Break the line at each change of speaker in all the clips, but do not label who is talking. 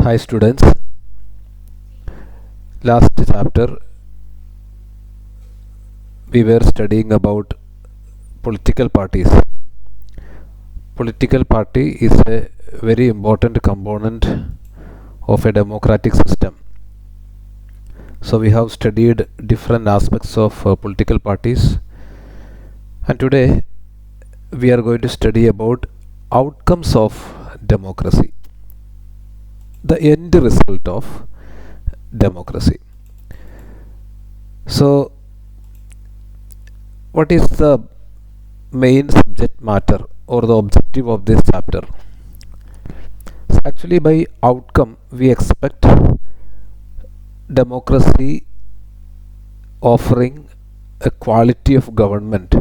Hi students, last chapter we were studying about political parties. Political party is a very important component of a democratic system. So we have studied different aspects of political parties, and today we are going to study about outcomes of democracy, the end result of democracy. So what is the main subject matter or the objective of this chapter? So actually, by outcome, we expect democracy offering a quality of government,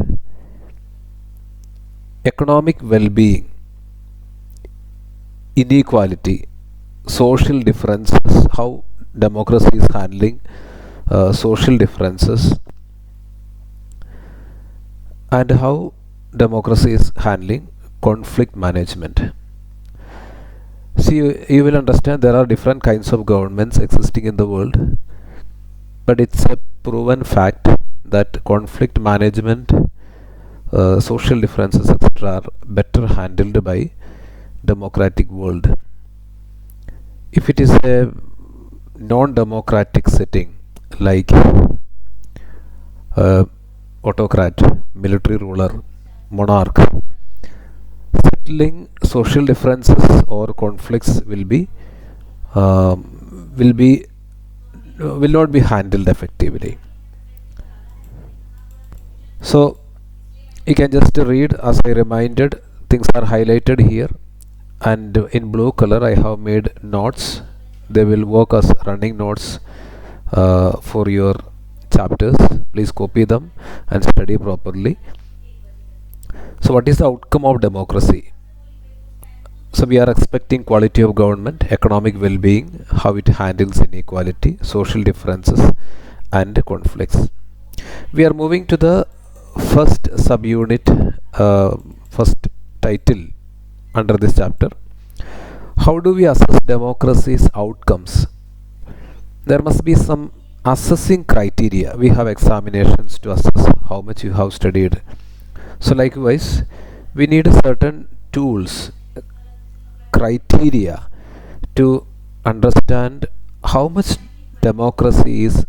economic well being, inequality, social differences, how democracy is handling social differences, and how democracy is handling conflict management. See, you will understand there are different kinds of governments existing in the world, but it's a proven fact that conflict management, social differences, etc., are better handled by democratic world. If it is a non-democratic setting like autocrat, military ruler, monarch, settling social differences or conflicts will be will not be handled effectively. So you can just read as I reminded, things are highlighted here, and in blue color I have made notes. They will work as running notes for your chapters. Please copy them and study properly. So what is the outcome of democracy? So we are expecting quality of government, economic well-being, how it handles inequality, social differences, and conflicts. We are moving to the first subunit, first title under this chapter. How do we assess democracy's outcomes? There must be some assessing criteria. We have examinations to assess how much you have studied. So likewise, we need certain tools, criteria to understand how much democracy is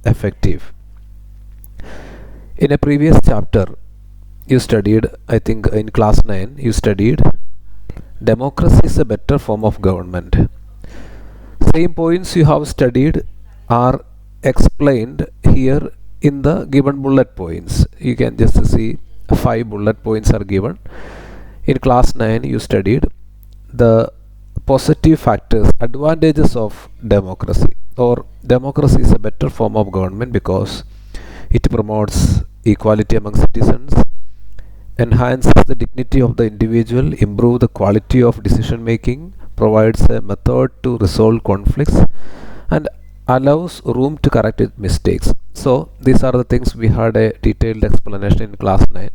effective. In a previous chapter, you studied, I think in class 9, you studied democracy is a better form of government. Same points you have studied are explained here in the given bullet points. You can just see 5 bullet points are given. In class 9, you studied the positive factors, advantages of democracy, or democracy is a better form of government because it promotes equality among citizens, enhances the dignity of the individual, improve the quality of decision making, provides a method to resolve conflicts, and allows room to correct mistakes. So these are the things we had a detailed explanation in class 9.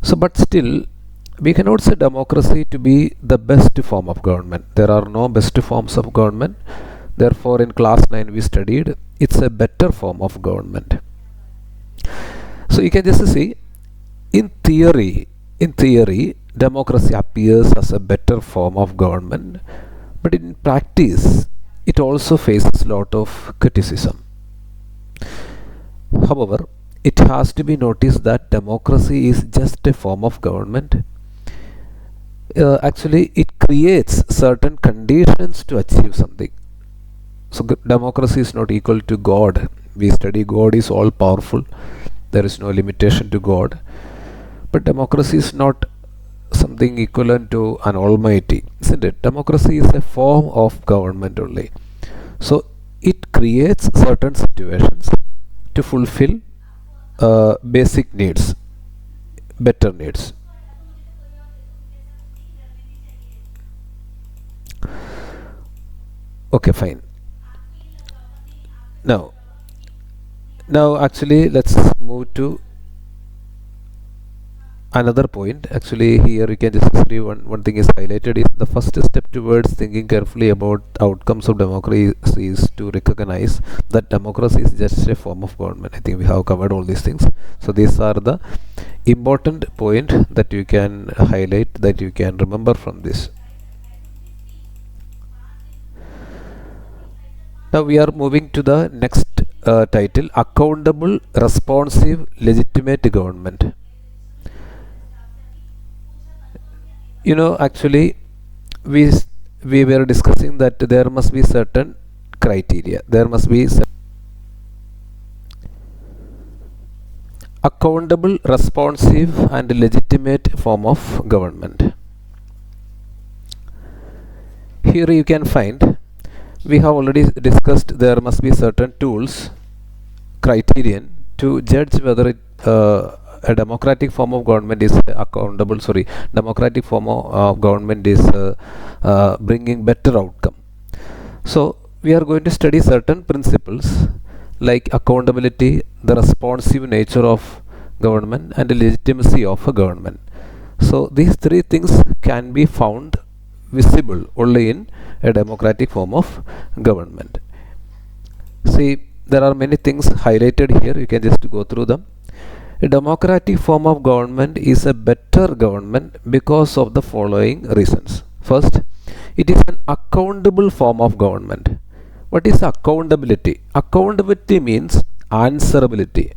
So but still we cannot say democracy to be the best form of government. There are no best forms of government. Therefore in class 9 we studied it's a better form of government. So you can just see in theory democracy appears as a better form of government, but in practice it also faces a lot of criticism. However, it has to be noticed that democracy is just a form of government. Actually it creates certain conditions to achieve something. So democracy is not equal to God. We study God is all powerful, there is no limitation to God, but democracy is not something equivalent to an almighty, isn't it? Democracy is a form of government only. So it creates certain situations to fulfill basic needs, better needs. Okay, fine. Now, now actually let's move to another point, actually here you can just see one thing is highlighted is the first step towards thinking carefully about outcomes of democracy is to recognize that democracy is just a form of government. I think we have covered all these things. So these are the important point that you can highlight, that you can remember from this. Now we are moving to the next title, accountable, responsive, legitimate government. Actually we we were discussing that there must be certain criteria, there must be accountable, responsive and legitimate form of government. Here you can find, we have already discussed, there must be certain tools, criterion to judge whether a democratic form of government is accountable, democratic form of government is bringing better outcome. So we are going to study certain principles like accountability, the responsive nature of government and the legitimacy of a government. So these three things can be found visible only in a democratic form of government. See, there are many things highlighted here, you can just go through them. A democratic form of government is a better government because of the following reasons. First, it is an accountable form of government. What is accountability? Accountability means answerability.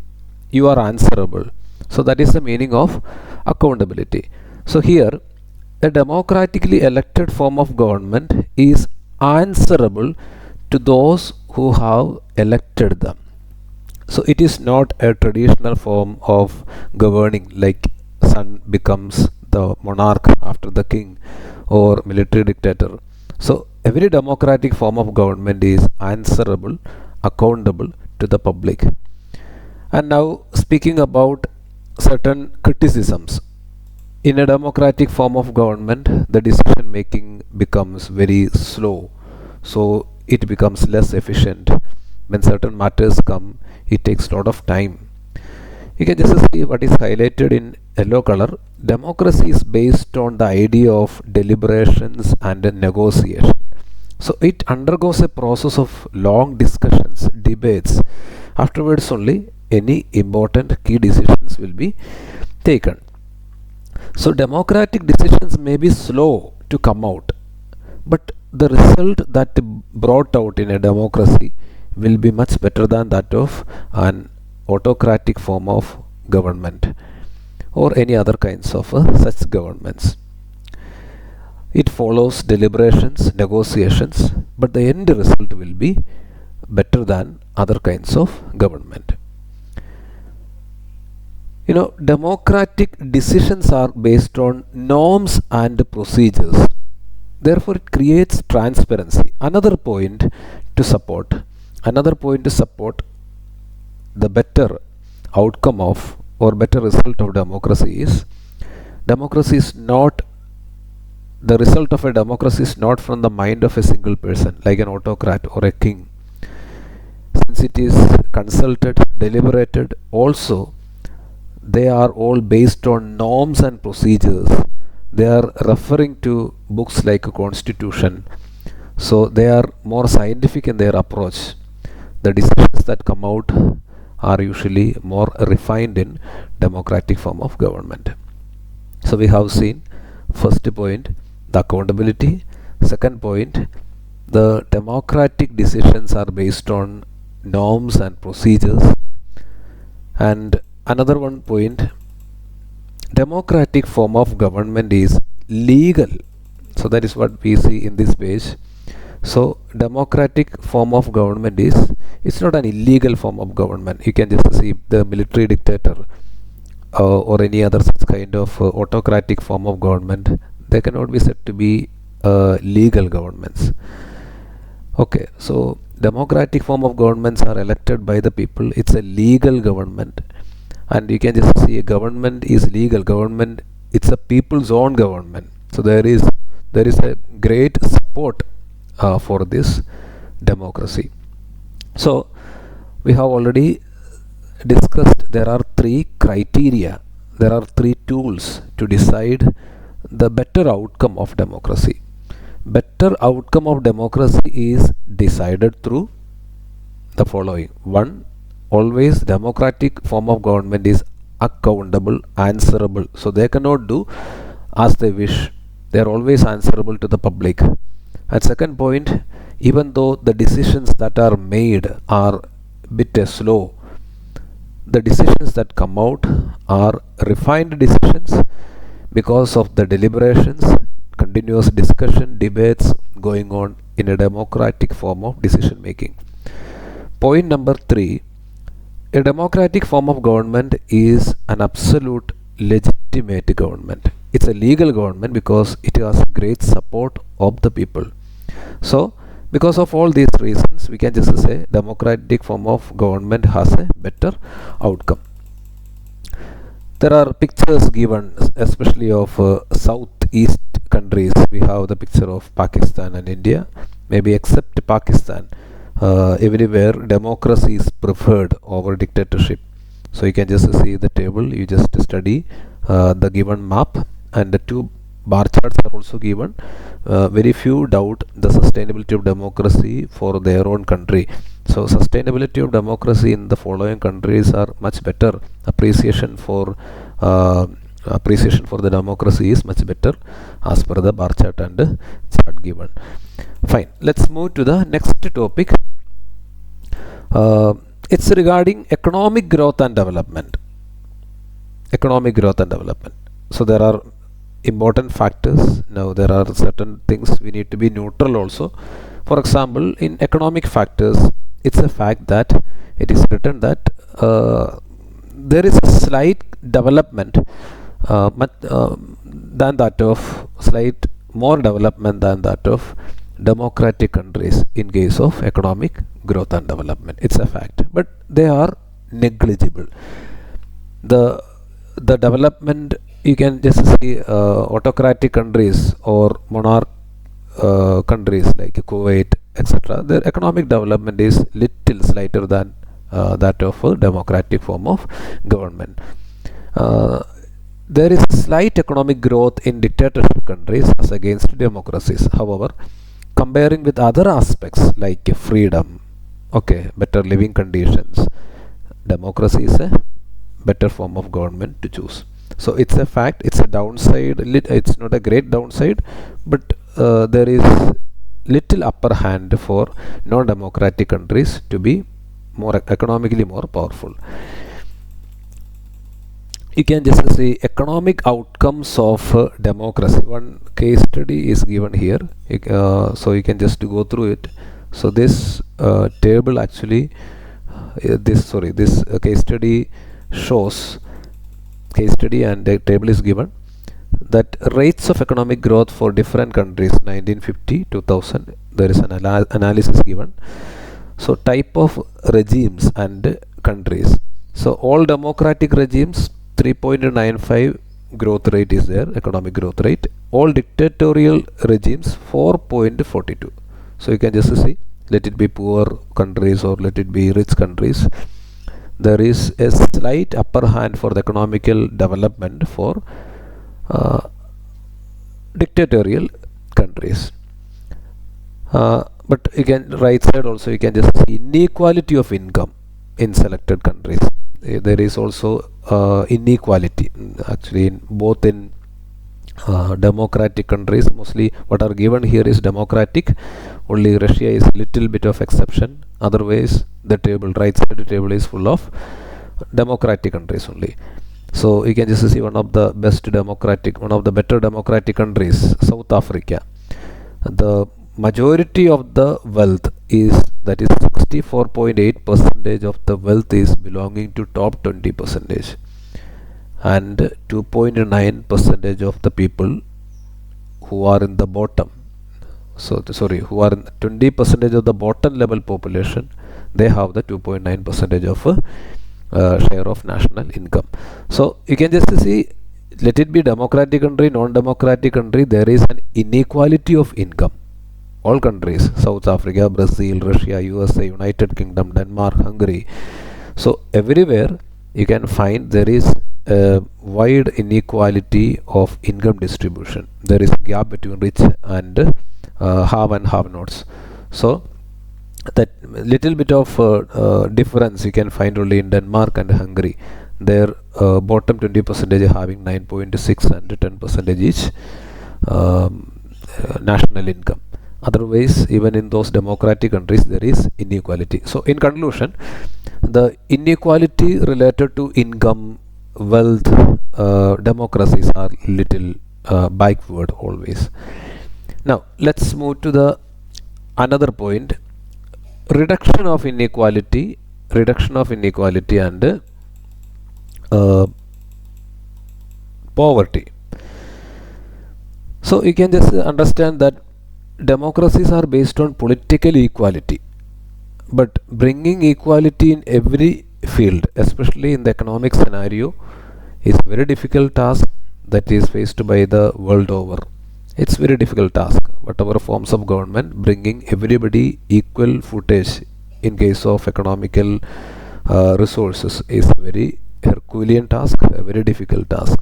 You are answerable. So that is the meaning of accountability. So here, a democratically elected form of government is answerable to those who have elected them. So it is not a traditional form of governing like son becomes the monarch after the king or military dictator. So every democratic form of government is answerable, accountable to the public. And now speaking about certain criticisms. In a democratic form of government, the decision making becomes very slow. So it becomes less efficient. When certain matters come, it takes a lot of time. You can just see what is highlighted in yellow color. Democracy is based on the idea of deliberations and negotiation. So it undergoes a process of long discussions, debates. Afterwards only any important key decisions will be taken. So democratic decisions may be slow to come out, but the result that brought out in a democracy will be much better than that of an autocratic form of government or any other kinds of such governments. It follows deliberations, negotiations, but the end result will be better than other kinds of government. Democratic decisions are based on norms and procedures. Therefore, it creates transparency. Another point to support the better outcome of or better result of democracy is not the result of a democracy is not from the mind of a single person like an autocrat or a king. Since it is consulted, deliberated, also they are all based on norms and procedures. They are referring to books like a constitution. So they are more scientific in their approach. The decisions that come out are usually more refined in democratic form of government. So we have seen first point, the accountability. Second point, the democratic decisions are based on norms and procedures. And another one point, democratic form of government is legal. So that is what we see in this page. So democratic form of government is, it's not an illegal form of government. You can just see the military dictator or any other such kind of autocratic form of government, they cannot be said to be legal governments. Okay, so democratic form of governments are elected by the people. It's a legal government. And you can just see a government is legal. Government, it's a people's own government. So there is a great support for this democracy. So we have already discussed there are three criteria there are three tools to decide the better outcome of democracy. Better outcome of democracy is decided through the following. One, always democratic form of government is accountable, answerable. So they cannot do as they wish. They are always answerable to the public. And second point, even though the decisions that are made are bit slow, the decisions that come out are refined decisions because of the deliberations, continuous discussion, debates going on in a democratic form of decision making. Point number three, a democratic form of government is an absolute legitimate government. It's a legal government because it has great support of the people. So, because of all these reasons, we can just say democratic form of government has a better outcome. There are pictures given, especially of southeast countries. We have the picture of Pakistan and India. Maybe except Pakistan, everywhere democracy is preferred over dictatorship. So you can just see the table. You just study the given map, and the two bar charts are also given. Very few doubt the sustainability of democracy for their own country. So sustainability of democracy in the following countries are much better. Appreciation for the democracy is much better as per the bar chart and chart given. Fine. Let's move to the next topic. It's regarding economic growth and development. Economic growth and development. So there are important factors. Now there are certain things we need to be neutral also. For example, in economic factors, it's a fact that it is written that there is a slight development than that of slight more development than that of democratic countries in case of economic growth and development. It's a fact, but they are negligible. The development, you can just see autocratic countries or monarch countries like Kuwait, etc. Their economic development is little slighter than that of a democratic form of government. There is slight economic growth in dictatorship countries as against democracies. However, comparing with other aspects like freedom, better living conditions, democracy is a better form of government to choose. So it's a fact, it's a downside, it's not a great downside, but there is little upper hand for non-democratic countries to be more economically more powerful. You can just see economic outcomes of democracy. One case study is given here, so you can just go through it. So this table actually, this case study shows case study, and the table is given that rates of economic growth for different countries 1950 2000. There is an analysis given. So type of regimes and countries. So all democratic regimes 3.95 growth rate is there, economic growth rate. All dictatorial regimes 4.42. So you can just see, let it be poor countries or let it be rich countries, there is a slight upper hand for the economical development for dictatorial countries. But again, right side also you can just see inequality of income in selected countries. There is also inequality actually in both in democratic countries. Mostly what are given here is democratic. Only Russia is little bit of exception. Otherwise the table, right side table, is full of democratic countries only. So you can just see one of the better democratic countries, South Africa. The majority of the wealth is, that is 64.8% of the wealth is belonging to top 20%, and 2.9% of the people who are in the bottom, who are in 20% of the bottom level population, they have the 2.9% of share of national income. So you can just see, let it be democratic country, non-democratic country, there is an inequality of income. All countries, South Africa, Brazil, Russia, USA, United Kingdom, Denmark, Hungary. So everywhere you can find there is a wide inequality of income distribution. There is a gap between rich and have and have nots. So that little bit of difference you can find only in Denmark and Hungary. Their bottom 20% having 9.6 and 10% each national income. Otherwise, even in those democratic countries, there is inequality. So, in conclusion, the inequality related to income, wealth, democracies are little backward always. Now, let's move to the another point: reduction of inequality and poverty. So, you can just understand that democracies are based on political equality, but bringing equality in every field, especially in the economic scenario, is a very difficult task that is faced by the world over. It's very difficult task. Whatever forms of government, bringing everybody equal footage in case of economical resources is a very Herculean task, a very difficult task.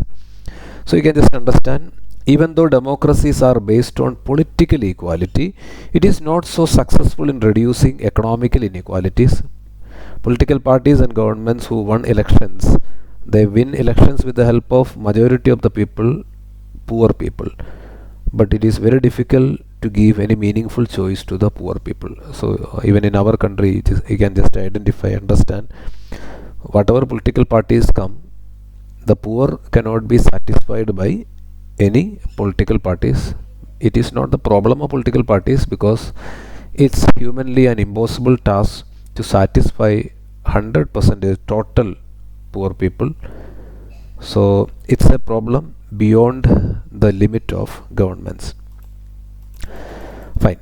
So you can just understand, even though democracies are based on political equality, it is not so successful in reducing economical inequalities. Political parties and governments who won elections, they win elections with the help of majority of the people, poor people. But it is very difficult to give any meaningful choice to the poor people. So even in our country, you can just identify, understand, whatever political parties come, the poor cannot be satisfied by any political parties. It is not the problem of political parties, because it's humanly an impossible task to satisfy 100% total poor people. So it's a problem beyond the limit of governments. Fine.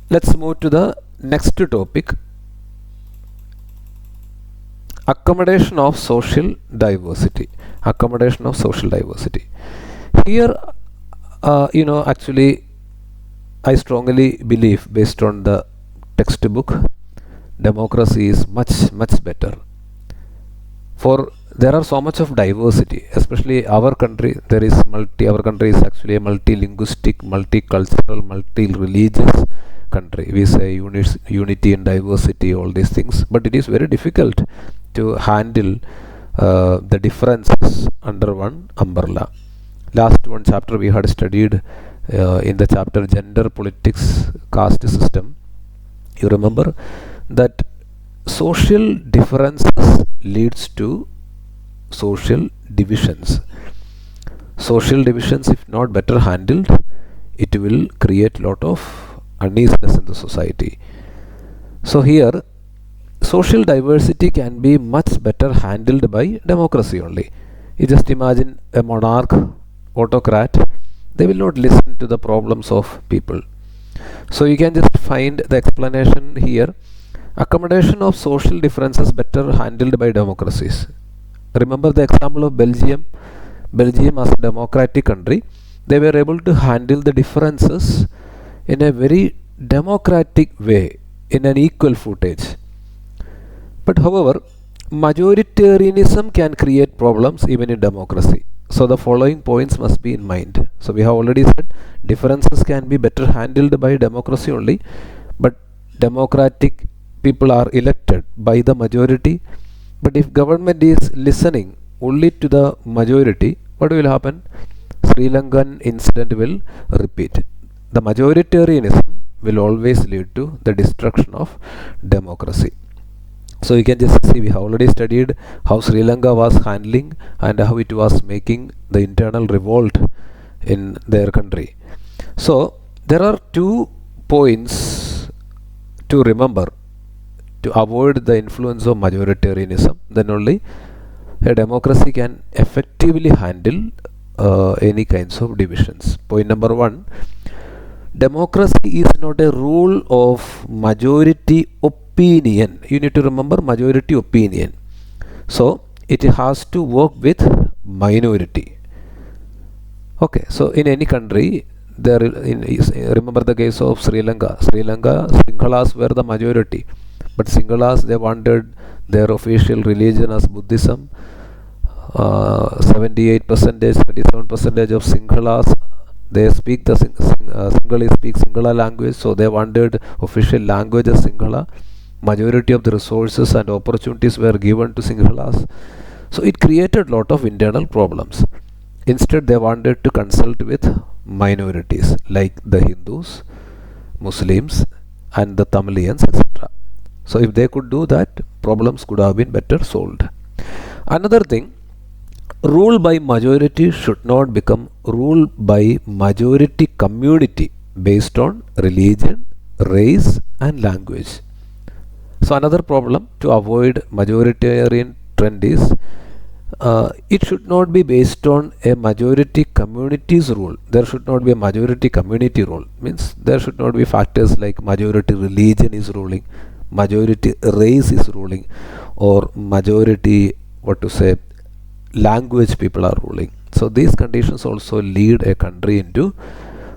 Let's move to the next topic: accommodation of social diversity. Accommodation of social diversity. Here, actually, I strongly believe, based on the textbook, democracy is much better. For there are so much of diversity, especially our country. Our country is actually a multilinguistic, multicultural, multi-religious country. We say unity and diversity, all these things, but it is very difficult to handle the differences under one umbrella. Last one chapter we had studied in the chapter gender, politics, caste system. You remember that social differences leads to social divisions. Social divisions, if not better handled, it will create lot of uneasiness in the society. So here, social diversity can be much better handled by democracy only. You just imagine a monarch, autocrat, they will not listen to the problems of people. So you can just find the explanation here: accommodation of social differences better handled by democracies. Remember the example of Belgium. Belgium, as a democratic country, they were able to handle the differences in a very democratic way, in an equal footage. But however, majoritarianism can create problems even in democracy. So the following points must be in mind. So we have already said differences can be better handled by democracy only, but democratic people are elected by the majority. But if government is listening only to the majority, what will happen? Sri Lankan incident will repeat. The majoritarianism will always lead to the destruction of democracy. So you can just see, we have already studied how Sri Lanka was handling and how it was making the internal revolt in their country. So there are 2 points to remember to avoid the influence of majoritarianism. Then only a democracy can effectively handle any kinds of divisions. Point number 1: democracy is not a rule of majority opinion. You need to remember remember opinion. So it has to work with minority. Okay, so in any country, remember the case of Sri Lanka. Sinhalas were the majority, but Sinhalas, they wanted their official religion as Buddhism. 78 percentage, 77 percentage of Sinhalas, they speak the Sinhalese speak Sinhala language, so they wanted official language as Sinhala. Majority of the resources and opportunities were given to Sinhalas, so it created lot of internal problems. Instead, they wanted to consult with minorities like the Hindus, Muslims, and the Tamilians, etc. So if they could do that, problems could have been better solved. Another thing, rule by majority should not become rule by majority community based on religion, race, and language. So another problem to avoid majoritarian trend is it should not be based on a majority community's rule. There should not be a majority community rule. Means there should not be factors like majority religion is ruling, majority race is ruling, or majority language people are ruling. So these conditions also lead a country into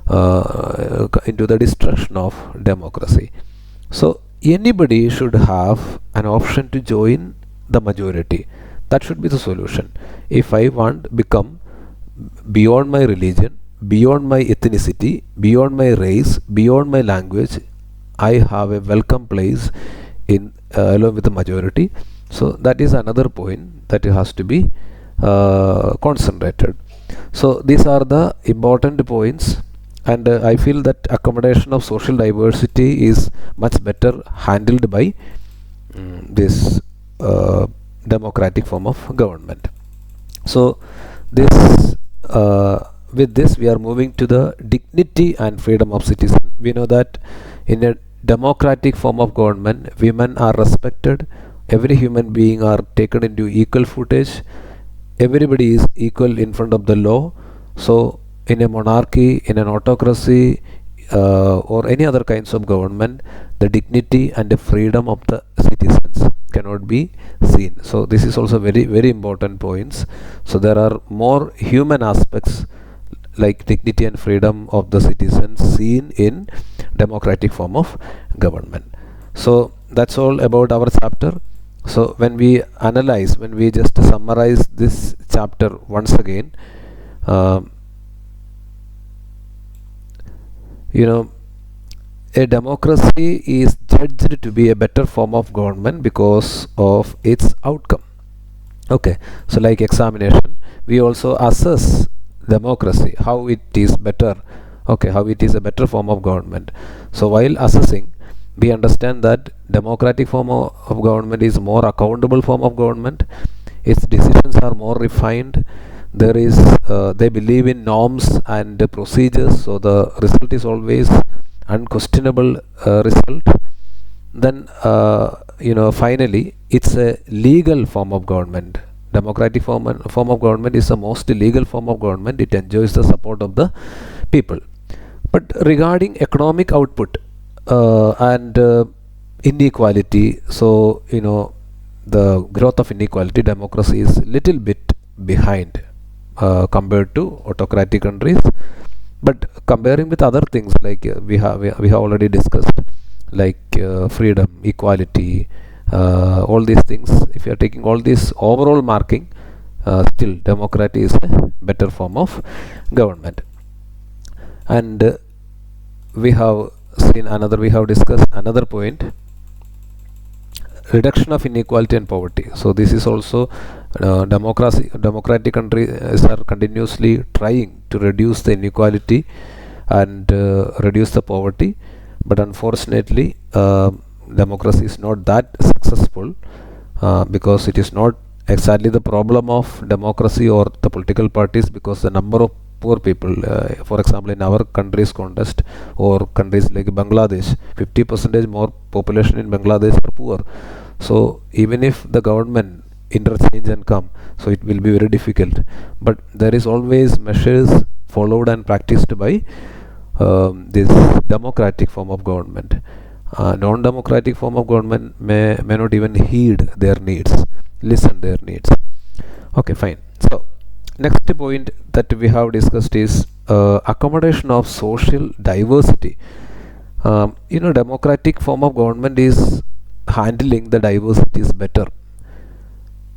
the destruction of democracy. So anybody should have an option to join the majority. That should be the solution. If I want become beyond my religion, beyond my ethnicity, beyond my race, beyond my language, I have a welcome place in along with the majority. So that is another point that has to be concentrated. So these are the important points, and I feel that accommodation of social diversity is much better handled by this democratic form of government. So this with this we are moving to the dignity and freedom of citizen. We know that in a democratic form of government, women are respected, every human being are taken into equal footage, everybody is equal in front of the law. So in a monarchy, in an autocracy, or any other kinds of government, the dignity and the freedom of the citizens cannot be seen. So this is also very very important points. So there are more human aspects like dignity and freedom of the citizens seen in democratic form of government. So that's all about our chapter. So when we analyze, when we just summarize this chapter once again, you know, a democracy is judged to be a better form of government because of its outcome. Okay, so like examination, we also assess democracy, how it is better, okay, how it is a better form of government. So while assessing, we understand that democratic form of government is more accountable form of government, its decisions are more refined, there is they believe in norms and procedures, so the result is always unquestionable result. Then finally it's a legal form of government. Democratic form of government is the most legal form of government. It enjoys the support of the people. But regarding economic output and inequality, so the growth of inequality, democracy is little bit behind compared to autocratic countries. But comparing with other things like we have already discussed, like freedom, equality, all these things, if you are taking all these overall marking, still democracy is a better form of government. And we have discussed another point, reduction of inequality and poverty. So this is also democratic countries are continuously trying to reduce the inequality and reduce the poverty, but unfortunately democracy is not that successful because it is not exactly the problem of democracy or the political parties, because the number of poor people, for example in our country's context or countries like Bangladesh, 50% more population in Bangladesh are poor. So even if the government interchange and come, so it will be very difficult, but there is always measures followed and practiced by this democratic form of government. Non-democratic form of government may not even heed their needs, listen their needs. Okay, fine. So next point that we have discussed is accommodation of social diversity. Democratic form of government is handling the diversities better.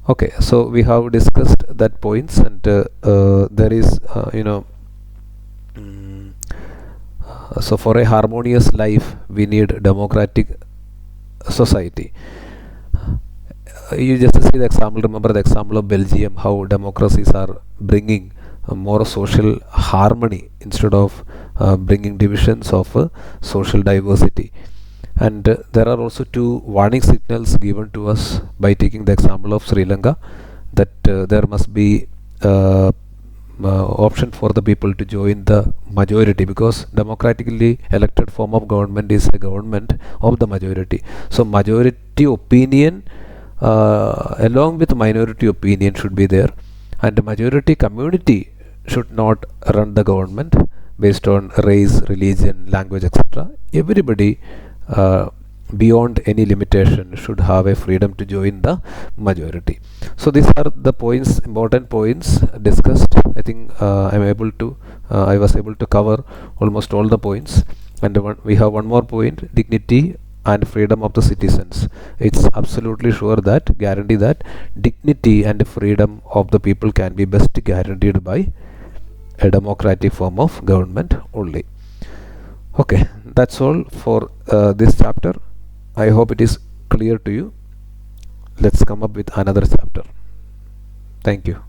Okay, so we have discussed that points, and there is, mm, so for a harmonious life, we need democratic society. You just see the example, remember the example of Belgium, how democracies are bringing more social harmony instead of bringing divisions of social diversity. And there are also two warning signals given to us by taking the example of Sri Lanka, that there must be uh, option for the people to join the majority, because democratically elected form of government is a government of the majority. So majority opinion along with minority opinion should be there, and the majority community should not run the government based on race, religion, language, etc. Everybody uh, beyond any limitation should have a freedom to join the majority. So these are the points, important points discussed. I think I was able to cover almost all the points. And we have one more point: dignity and freedom of the citizens. It's absolutely sure that, guarantee that dignity and freedom of the people can be best guaranteed by a democratic form of government only. Okay, that's all for this chapter. I hope it is clear to you. Let's come up with another chapter. Thank you.